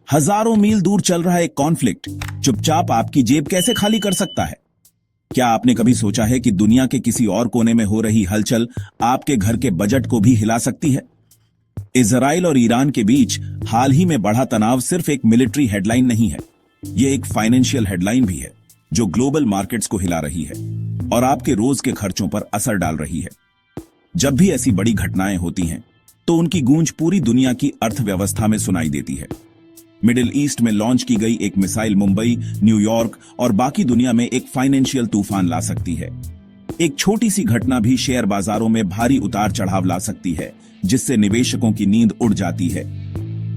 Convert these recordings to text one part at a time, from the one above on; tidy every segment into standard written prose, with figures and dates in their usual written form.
हजारों मील दूर चल रहा एक कॉन्फ्लिक्ट चुपचाप आपकी जेब कैसे खाली कर सकता है? क्या आपने कभी सोचा है कि दुनिया के किसी और कोने में हो रही हलचल आपके घर के बजट को भी हिला सकती है? इजराइल और ईरान के बीच हाल ही में बढ़ा तनाव सिर्फ एक मिलिट्री हेडलाइन नहीं है, यह एक फाइनेंशियल हेडलाइन भी है जो ग्लोबल मार्केट्स को हिला रही है और आपके रोज के खर्चों पर असर डाल रही है। जब भी ऐसी बड़ी घटनाएं होती हैं, तो उनकी गूंज पूरी दुनिया की अर्थव्यवस्था में सुनाई देती है। मिडिल ईस्ट में लॉन्च की गई एक मिसाइल मुंबई, न्यूयॉर्क और बाकी दुनिया में एक फाइनेंशियल तूफान ला सकती है। एक छोटी सी घटना भी शेयर बाजारों में भारी उतार चढ़ाव ला सकती है, जिससे निवेशकों की नींद उड़ जाती है।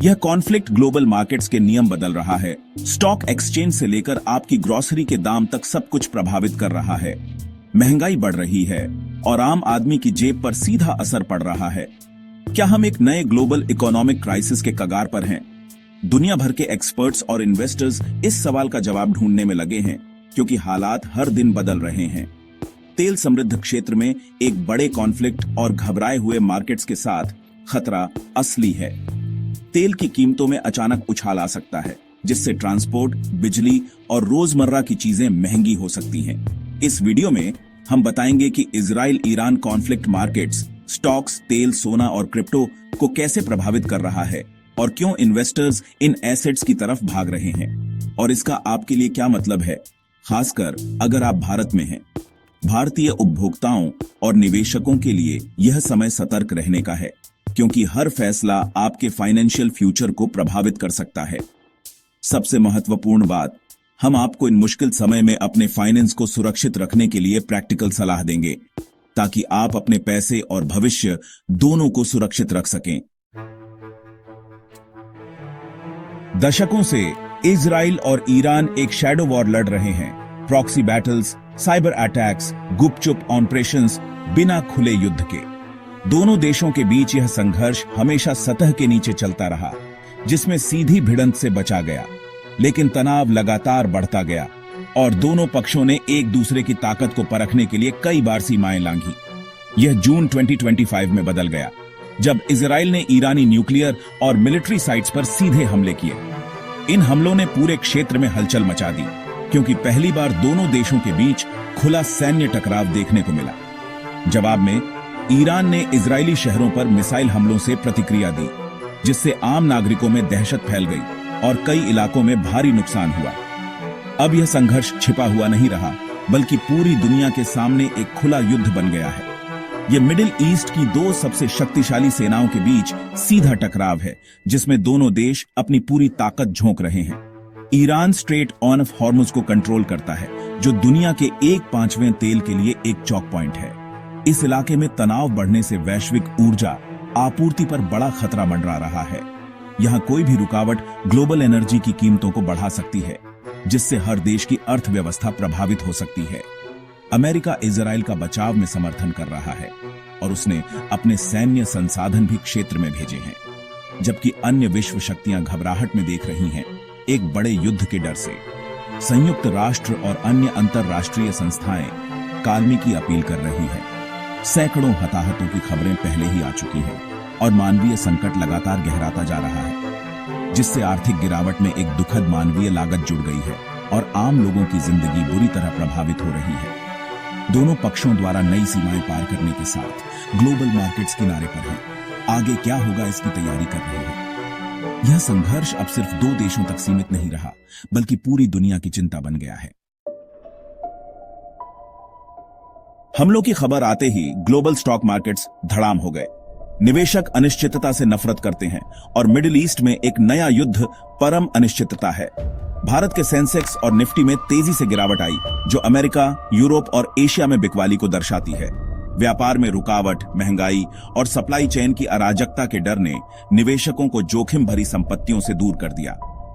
यह कॉन्फ्लिक्ट ग्लोबल मार्केट्स के नियम बदल रहा है, स्टॉक एक्सचेंज से लेकर आपकी ग्रोसरी के दाम तक सब कुछ प्रभावित कर रहा है। महंगाई बढ़ रही है और आम आदमी की जेब पर सीधा असर पड़ रहा है। क्या हम एक नए ग्लोबल इकोनॉमिक क्राइसिस के कगार पर हैं? दुनिया भर के एक्सपर्ट्स और इन्वेस्टर्स इस सवाल का जवाब ढूंढने में लगे हैं, क्योंकि हालात हर दिन बदल रहे हैं। तेल समृद्ध क्षेत्र में एक बड़े कॉन्फ्लिक्ट और घबराए हुए मार्केट्स के साथ खतरा असली है। तेल की कीमतों में अचानक उछाल आ सकता है, जिससे ट्रांसपोर्ट, बिजली और रोजमर्रा की चीजें महंगी हो सकती हैं। इस वीडियो में हम बताएंगे कि Israel Iran conflict markets, stocks, तेल, सोना और क्रिप्टो को कैसे प्रभावित कर रहा है और क्यों इन्वेस्टर्स इन एसेट्स की तरफ भाग रहे हैं, और इसका आपके लिए क्या मतलब है, खासकर अगर आप भारत में हैं। भारतीय उपभोक्ताओं और निवेशकों के लिए यह समय सतर्क रहने का है, क्योंकि हर फैसला आपके फाइनेंशियल फ्यूचर को प्रभावित कर सकता है। सबसे महत्वपूर्ण बात, हम आपको इन मुश्किल समय में अपने फाइनेंस को सुरक्षित रखने के लिए प्रैक्टिकल सलाह देंगे, ताकि आप अपने पैसे और भविष्य दोनों को सुरक्षित रख सकें। दशकों से इजराइल और ईरान एक शैडो वॉर लड़ रहे हैं। प्रॉक्सी बैटल्स, साइबर अटैक्स, गुपचुप ऑपरेशंस, बिना खुले युद्ध के। दोनों देशों के बीच यह संघर्ष हमेशा सतह के नीचे चलता रहा, जिसमें सीधी भिड़ंत से बचा गया, लेकिन तनाव लगातार बढ़ता गया और दोनों पक्षों ने एक दूसरे की ताकत को परखने के लिए कई बार सीमाएं लांघी। यह जून 2025 में बदल गया, जब इजराइल ने ईरानी न्यूक्लियर और मिलिट्री साइट्स पर सीधे हमले किए। इन हमलों ने पूरे क्षेत्र में हलचल मचा दी, क्योंकि पहली बार दोनों देशों के बीच खुला सैन्य टकराव देखने को मिला। जवाब में ईरान ने इजरायली शहरों पर मिसाइल हमलों से प्रतिक्रिया दी, जिससे आम नागरिकों में दहशत फैल गई और कई इलाकों में भारी नुकसान हुआ। अब यह संघर्ष छिपा हुआ नहीं रहा, बल्कि पूरी दुनिया के सामने एक खुला युद्ध बन गया है। यह मिडिल ईस्ट की दो सबसे शक्तिशाली सेनाओं के बीच सीधा टकराव है, जिसमें दोनों देश अपनी पूरी ताकत झोंक रहे हैं। ईरान स्ट्रेट ऑफ हॉर्मुज को कंट्रोल करता है, जो दुनिया के 1/5 तेल के लिए एक चौक पॉइंट है। इस इलाके में तनाव बढ़ने से वैश्विक ऊर्जा आपूर्ति पर बड़ा खतरा मंडरा रहा है। यहाँ कोई भी रुकावट ग्लोबल एनर्जी की कीमतों को बढ़ा सकती है, जिससे हर देश की अर्थव्यवस्था प्रभावित हो सकती है। अमेरिका इजराइल का बचाव में समर्थन कर रहा है और उसने अपने सैन्य संसाधन भी क्षेत्र में भेजे हैं, जबकि अन्य विश्व शक्तियां घबराहट में देख रही हैं, एक बड़े युद्ध के डर से। संयुक्त राष्ट्र और अन्य अंतर्राष्ट्रीय संस्थाएं कालमी की अपील कर रही हैं। सैकड़ों हताहतों की खबरें पहले ही आ चुकी हैं और मानवीय संकट लगातार गहराता जा रहा है, जिससे आर्थिक गिरावट में एक दुखद मानवीय लागत जुड़ गई है और आम लोगों की जिंदगी बुरी तरह प्रभावित हो रही है। दोनों पक्षों द्वारा नई सीमाएं पार करने के साथ ग्लोबल मार्केट्स किनारे पर हैं। आगे क्या होगा, इसकी तैयारी कर रहे हैं। यह संघर्ष अब सिर्फ दो देशों तक सीमित नहीं रहा, बल्कि पूरी दुनिया की चिंता बन गया है। हमलों की खबर आते ही ग्लोबल स्टॉक मार्केट्स धड़ाम हो गए। निवेशक अनिश्चितता से नफरत करते हैं और मिडिल ईस्ट में एक नया युद्ध परम अनिश्चितता है। भारत के सेंसेक्स और निफ्टी में तेजी से गिरावट आई, जो अमेरिका, यूरोप और एशिया में बिकवाली को दर्शाती है। व्यापार में रुकावट, महंगाई और सप्लाई चेन की अराजकता के डर ने निवेशकों को जोखिम भरी संपत्तियों से दूर कर दिया।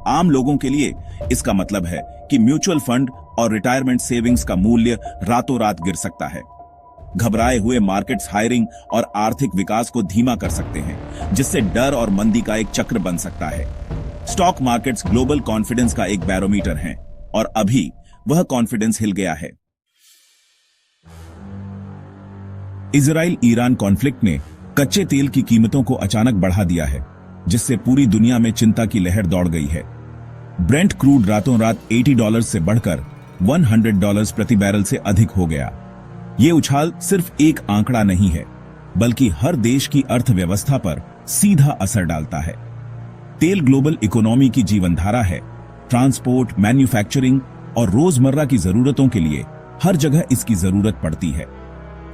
आम लोगों के लिए इसका मतलब है कि म्यूचुअल फंड और रिटायरमेंट सेविंग्स का मूल्य रातों रात गिर सकता है। घबराए हुए मार्केट्स हायरिंग और आर्थिक विकास को धीमा कर सकते हैं, जिससे डर और मंदी का एक चक्र बन सकता है। स्टॉक मार्केट्स ग्लोबल कॉन्फिडेंस का एक बैरोमीटर हैं और अभी वह कॉन्फिडेंस हिल गया है। इजराइल ईरान कॉन्फ्लिक्ट ने कच्चे तेल की कीमतों को अचानक बढ़ा दिया है। जिससे पूरी दुनिया में चिंता की लहर दौड़ गई है। ब्रेंट क्रूड रातों रात $80 से बढ़कर $100 प्रति बैरल से अधिक हो गया। ये उछाल सिर्फ एक आंकड़ा नहीं है, बल्कि हर देश की अर्थव्यवस्था पर सीधा असर डालता है। तेल ग्लोबल इकोनॉमी की जीवनधारा है। ट्रांसपोर्ट, मैन्युफैक्चरिंग और रोजमर्रा की जरूरतों के लिए हर जगह इसकी जरूरत पड़ती है।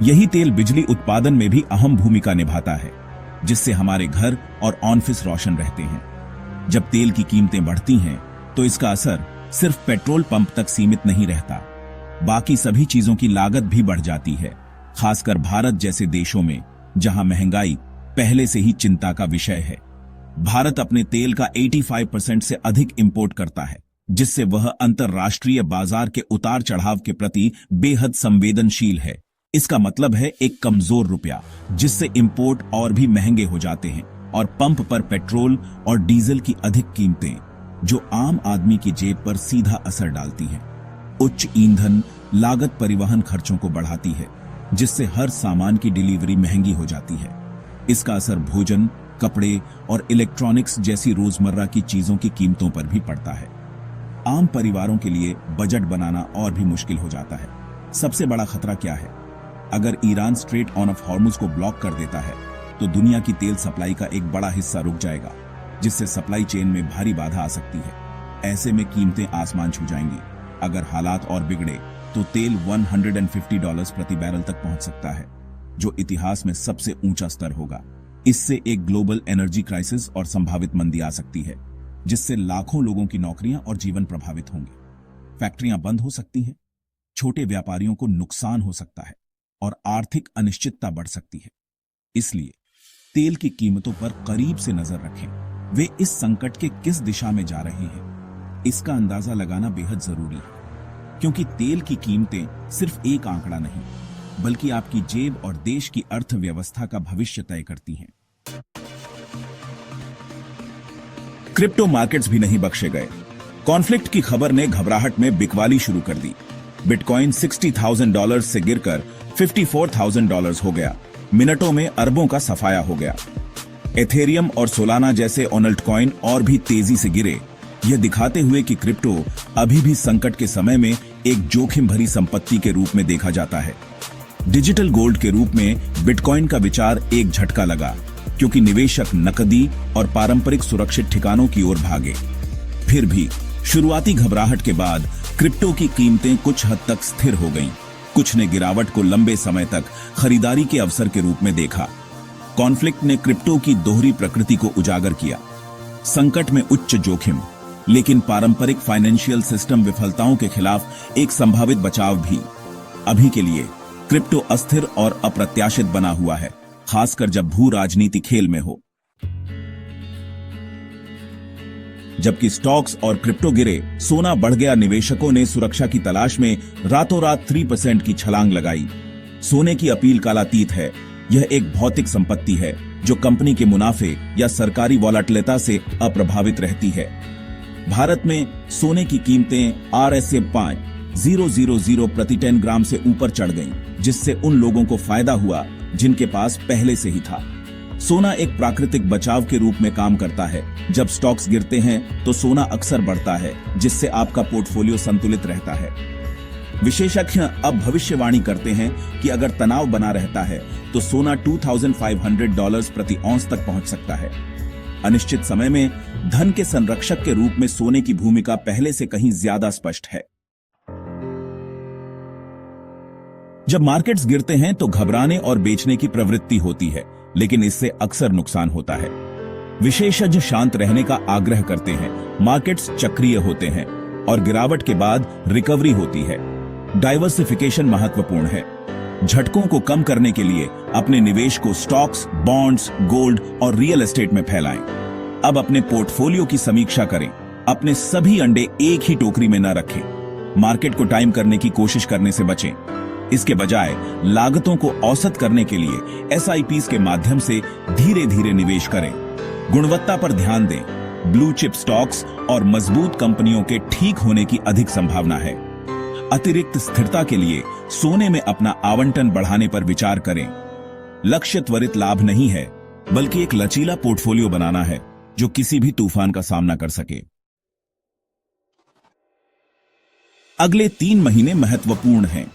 यही तेल बिजली उत्पादन में भी अहम भूमिका निभाता है, जिससे हमारे घर और ऑफिस रोशन रहते हैं। जब तेल की कीमतें बढ़ती हैं, तो इसका असर सिर्फ पेट्रोल पंप तक सीमित नहीं रहता, बाकी सभी चीजों की लागत भी बढ़ जाती है, खासकर भारत जैसे देशों में जहां महंगाई पहले से ही चिंता का विषय है। भारत अपने तेल का 85% से अधिक इंपोर्ट करता है, जिससे वह अंतर्राष्ट्रीय बाजार के उतार चढ़ाव के प्रति बेहद संवेदनशील है। इसका मतलब है एक कमजोर रुपया, जिससे इंपोर्ट और भी महंगे हो जाते हैं, और पंप पर पेट्रोल और डीजल की अधिक कीमतें, जो आम आदमी की जेब पर सीधा असर डालती हैं। उच्च ईंधन लागत परिवहन खर्चों को बढ़ाती है, जिससे हर सामान की डिलीवरी महंगी हो जाती है। इसका असर भोजन, कपड़े और इलेक्ट्रॉनिक्स जैसी रोजमर्रा की चीजों की कीमतों पर भी पड़ता है। आम परिवारों के लिए बजट बनाना और भी मुश्किल हो जाता है। सबसे बड़ा खतरा क्या है? अगर ईरान स्ट्रेट ऑफ हॉर्मुज को ब्लॉक कर देता है, तो दुनिया की तेल सप्लाई का एक बड़ा हिस्सा रुक जाएगा, जिससे सप्लाई चेन में भारी बाधा आ सकती है। ऐसे में कीमतें आसमान छू जाएंगी। अगर हालात और बिगड़े तो तेल $150 प्रति बैरल तक पहुंच सकता है, जो इतिहास में सबसे ऊंचा स्तर होगा। इससे एक ग्लोबल एनर्जी क्राइसिस और संभावित मंदी आ सकती है, जिससे लाखों लोगों की नौकरियां और जीवन प्रभावित होंगे। फैक्ट्रियां बंद हो सकती हैं, छोटे व्यापारियों को नुकसान हो सकता है और आर्थिक अनिश्चितता बढ़ सकती है। इसलिए तेल की कीमतों पर करीब से नजर रखें। वे इस संकट के किस दिशा में जा रहे हैं, इसका अंदाजा लगाना बेहद जरूरी है, क्योंकि तेल की कीमतें सिर्फ एक आंकड़ा नहीं, बल्कि आपकी जेब और देश की अर्थव्यवस्था का भविष्य तय करती हैं। क्रिप्टो मार्केट्स भी नहीं बख्शे गए। कॉन्फ्लिक्ट की खबर ने घबराहट में बिकवाली शुरू कर दी। बिटकॉइन $60,000 से गिरकर $54,000 हो गया। मिनटों में अरबों का सफाया हो गया। एथेरियम और सोलाना जैसे ऑल्ट कॉइन और भी तेजी से गिरे, यह दिखाते हुए कि क्रिप्टो अभी भी संकट के समय में एक जोखिम भरी संपत्ति के रूप में देखा जाता है। डिजिटल गोल्ड के रूप में बिटकॉइन का विचार एक झटका लगा, क्योंकि निवेशक नकदी और पारंपरिक सुरक्षित ठिकानों की ओर भागे। फिर भी शुरुआती घबराहट के बाद क्रिप्टो की कीमतें कुछ हद तक स्थिर हो गईं। कुछ ने गिरावट को लंबे समय तक खरीदारी के अवसर के रूप में देखा। कॉन्फ्लिक्ट ने क्रिप्टो की दोहरी प्रकृति को उजागर किया। संकट में उच्च जोखिम, लेकिन पारंपरिक फाइनेंशियल सिस्टम विफलताओं के खिलाफ एक संभावित बचाव भी। अभी के लिए क्रिप्टो अस्थिर और अप्रत्याशित बना हुआ है, खासकर जब भू राजनीति खेल में हो। जबकि स्टॉक्स और क्रिप्टो गिरे, सोना बढ़ गया। निवेशकों ने सुरक्षा की तलाश में रातों रात 3% की छलांग लगाई। सोने की अपील कालातीत है। यह एक भौतिक संपत्ति है जो कंपनी के मुनाफे या सरकारी वॉलेटिलिटी से अप्रभावित रहती है। भारत में सोने की कीमतें RSA 5,000 प्रति 10 ग्राम से ऊपर चढ़ गईं, जिससे उन लोगों को फायदा हुआ जिनके पास पहले से ही था। सोना एक प्राकृतिक बचाव के रूप में काम करता है। जब स्टॉक्स गिरते हैं तो सोना अक्सर बढ़ता है, जिससे आपका पोर्टफोलियो संतुलित रहता है। विशेषज्ञ अब भविष्यवाणी करते हैं कि अगर तनाव बना रहता है तो सोना $2,500 प्रति औंस तक पहुंच सकता है। अनिश्चित समय में धन के संरक्षक के रूप में सोने की भूमिका पहले से कहीं ज्यादा स्पष्ट है। जब मार्केट्स गिरते हैं तो घबराने और बेचने की प्रवृत्ति होती है, लेकिन इससे अक्सर नुकसान होता है। विशेषज्ञ शांत रहने का आग्रह करते हैं। मार्केट्स चक्रीय होते हैं और गिरावट के बाद रिकवरी होती है। डाइवर्सिफिकेशन महत्वपूर्ण है। झटकों को कम करने के लिए अपने निवेश को स्टॉक्स, बॉन्ड्स, गोल्ड और रियल एस्टेट में फैलाएं। अब अपने पोर्टफोलियो की समीक्षा करें। अपने सभी अंडे एक ही टोकरी में न रखें। मार्केट को टाइम करने की कोशिश करने से बचें। इसके बजाय लागतों को औसत करने के लिए SIPs के माध्यम से धीरे धीरे निवेश करें। गुणवत्ता पर ध्यान दें। ब्लू चिप स्टॉक्स और मजबूत कंपनियों के ठीक होने की अधिक संभावना है। अतिरिक्त स्थिरता के लिए सोने में अपना आवंटन बढ़ाने पर विचार करें। लक्ष्य त्वरित लाभ नहीं है, बल्कि एक लचीला पोर्टफोलियो बनाना है। जो किसी भी तूफान का सामना कर सके। अगले 3 महीने महत्वपूर्ण हैं।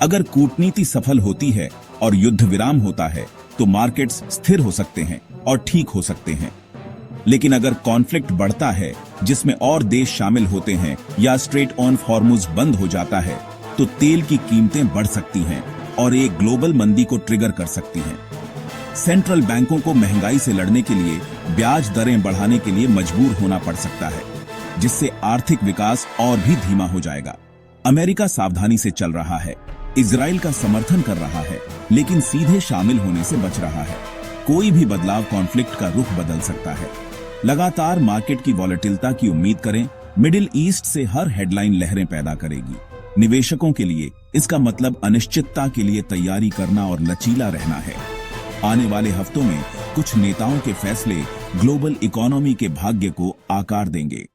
अगर कूटनीति सफल होती है और युद्ध विराम होता है तो मार्केट्स स्थिर हो सकते हैं और ठीक हो सकते हैं। लेकिन अगर कॉन्फ्लिक्ट बढ़ता है जिसमें और देश शामिल होते हैं या स्ट्रेट ऑफ हॉर्मुज बंद हो जाता है तो तेल की कीमतें बढ़ सकती हैं और एक ग्लोबल मंदी को ट्रिगर कर सकती हैं। सेंट्रल बैंकों को महंगाई से लड़ने के लिए ब्याज दरें बढ़ाने के लिए मजबूर होना पड़ सकता है, जिससे आर्थिक विकास और भी धीमा हो जाएगा। अमेरिका सावधानी से चल रहा है, इजराइल का समर्थन कर रहा है, लेकिन सीधे शामिल होने से बच रहा है। कोई भी बदलाव कॉन्फ्लिक्ट का रुख बदल सकता है। लगातार मार्केट की वॉलेटिलिटी की उम्मीद करें। मिडिल ईस्ट से हर हेडलाइन लहरें पैदा करेगी। निवेशकों के लिए इसका मतलब अनिश्चितता के लिए तैयारी करना और लचीला रहना है। आने वाले हफ्तों में कुछ नेताओं के फैसले ग्लोबल इकोनॉमी के भाग्य को आकार देंगे।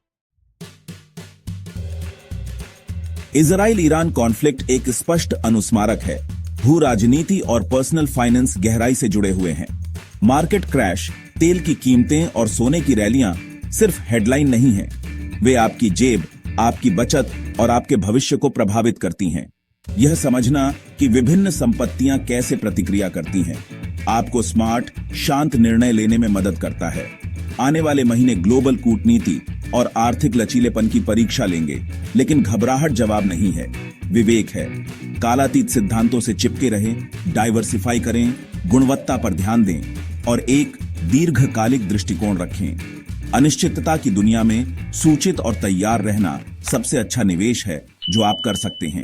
इजराइल ईरान कॉन्फ्लिक्ट एक स्पष्ट अनुस्मारक है। भू राजनीति और पर्सनल फाइनेंस गहराई से जुड़े हुए हैं। मार्केट क्रैश, तेल की कीमतें और सोने की रैलियां सिर्फ हेडलाइन नहीं है, वे आपकी जेब, आपकी बचत और आपके भविष्य को प्रभावित करती हैं। यह समझना कि विभिन्न संपत्तियां कैसे प्रतिक्रिया करती हैं आपको स्मार्ट, शांत निर्णय लेने में मदद करता है। आने वाले महीने ग्लोबल कूटनीति और आर्थिक लचीलेपन की परीक्षा लेंगे, लेकिन घबराहट जवाब नहीं है, विवेक है। कालातीत सिद्धांतों से चिपके रहें, डाइवर्सिफाई करें, गुणवत्ता पर ध्यान दें और एक दीर्घकालिक दृष्टिकोण रखें। अनिश्चितता की दुनिया में सूचित और तैयार रहना सबसे अच्छा निवेश है जो आप कर सकते हैं।